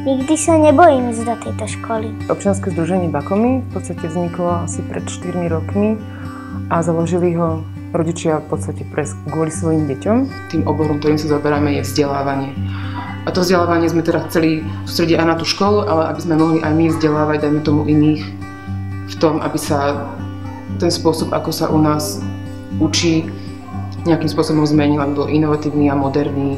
Nikdy sa nebojím ísť do tejto školy. Občianske združenie Bakomy v podstate vzniklo asi pred 4 rokmi a založili ho rodičia v podstate kvôli svojim deťom. Tým oborom, ktorým sa zaoberáme, je vzdelávanie. A to vzdelávanie sme teda chceli sústrediť aj na tú školu, ale aby sme mohli aj my vzdelávať, dajme tomu iných, v tom, aby sa ten spôsob, ako sa u nás učí, nejakým spôsobom zmenil, aby bol inovatívny a moderný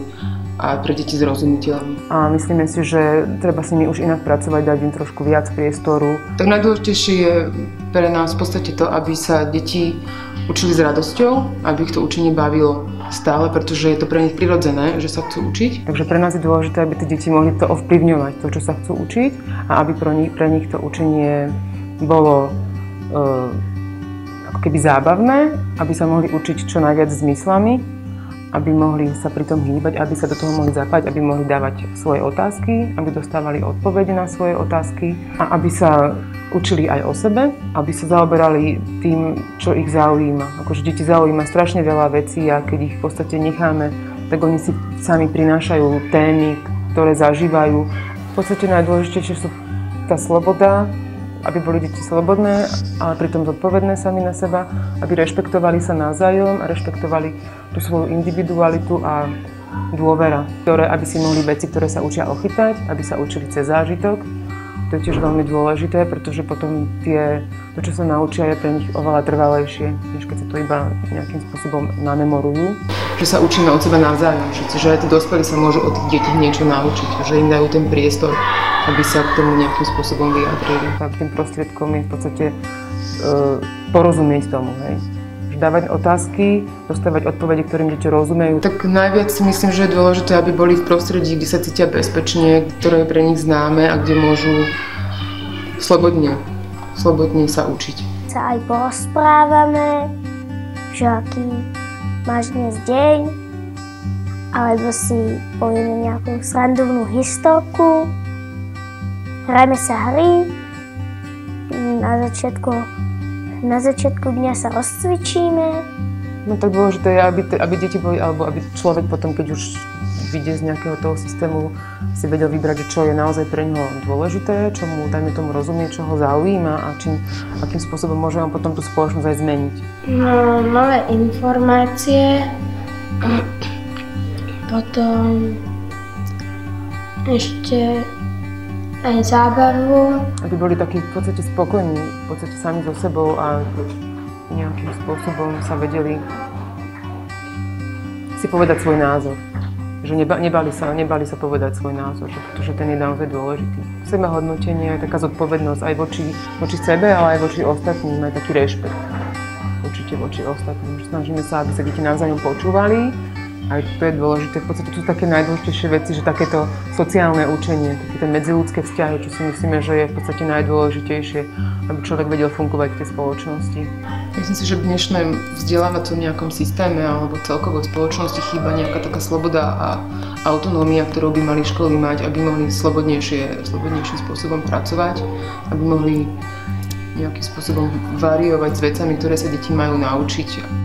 a pre deti zrozumiteľný. A myslíme si, že treba s nimi už inak pracovať, dať im trošku viac priestoru. Tak najdôležitejšie je pre nás v podstate to, aby sa deti učili s radosťou, aby ich to učenie bavilo stále, pretože je to pre nich prirodzené, že sa chcú učiť. Takže pre nás je dôležité, aby tie deti mohli to ovplyvňovať, to, čo sa chcú učiť, a aby pre nich to učenie bolo ako keby zábavné, aby sa mohli učiť čo najviac zmyslami, aby mohli sa pri tom hýbať, aby sa do toho mohli zapájať, aby mohli dávať svoje otázky, aby dostávali odpovede na svoje otázky a aby sa učili aj o sebe, aby sa zaoberali tým, čo ich zaujíma. Akože deti zaujíma strašne veľa vecí a keď ich v podstate necháme, tak oni si sami prinášajú témy, ktoré zažívajú. V podstate najdôležitejšie sú tá sloboda, aby boli deti slobodné, ale pritom zodpovedné sami na seba, aby rešpektovali sa navzájom a rešpektovali tú svoju individualitu a dôvera, aby si mohli veci, ktoré sa učia, ochytať, aby sa učili cez zážitok. To je tiež veľmi dôležité, pretože potom to, čo sa naučia, je pre nich oveľa trvalejšie, než keď sa to iba nejakým spôsobom namemorujú. Že sa učíme od seba navzájom, že aj tí dospelí sa môžu od tých detí niečo naučiť, že im dajú ten priestor, aby sa k tomu nejakým spôsobom vyjadrili. Tak tým prostriedkom je v podstate porozumieť tomu, hej. Dávať otázky, dostávať odpovede, ktorým deti rozumejú. Tak najviac si myslím, že je dôležité, aby boli v prostredí, kde sa cítia bezpečne, ktoré je pre nich známe a kde môžu slobodne sa učiť. Sa aj porozprávame, že aký máš dnes deň, alebo si povieme nejakú srandovnú historku. Hrajme sa hry, na začiatku dňa sa rozcvičíme. No tak dôležité je, aby deti boli, alebo aby človek potom, keď už vyjde z nejakého toho systému, si vedel vybrať, čo je naozaj pre neho dôležité, čo mu, dajme tomu, rozumie, čo ho zaujíma a akým spôsobom môže on potom tú spoločnosť aj zmeniť. No, nové informácie, potom ešte aj zábavu. Aby boli takí v podstate spokojní, v podstate sami so sebou a nejakým spôsobom sa vedeli si povedať svoj názor. Že nebali sa povedať svoj názor, pretože ten je naozaj dôležitý. Sebahodnotenie je taká zodpovednosť aj voči sebe, ale aj voči ostatným, aj taký rešpekt. Určite voči ostatným. Snažíme sa, aby sa deti navzájom počúvali. Aj to je dôležité. V podstate to sú také najdôležitejšie veci, že takéto sociálne učenie, také medziľudské vzťahy, čo si myslíme, že je v podstate najdôležitejšie, aby človek vedel fungovať v tej spoločnosti. Myslím si, že v dnešnom vzdelávacom nejakom systéme alebo celkovo v spoločnosti chýba nejaká taká sloboda a autonómia, ktorú by mali školy mať, aby mohli slobodnejším spôsobom pracovať, aby mohli nejakým spôsobom variovať s vecami, ktoré sa deti majú naučiť.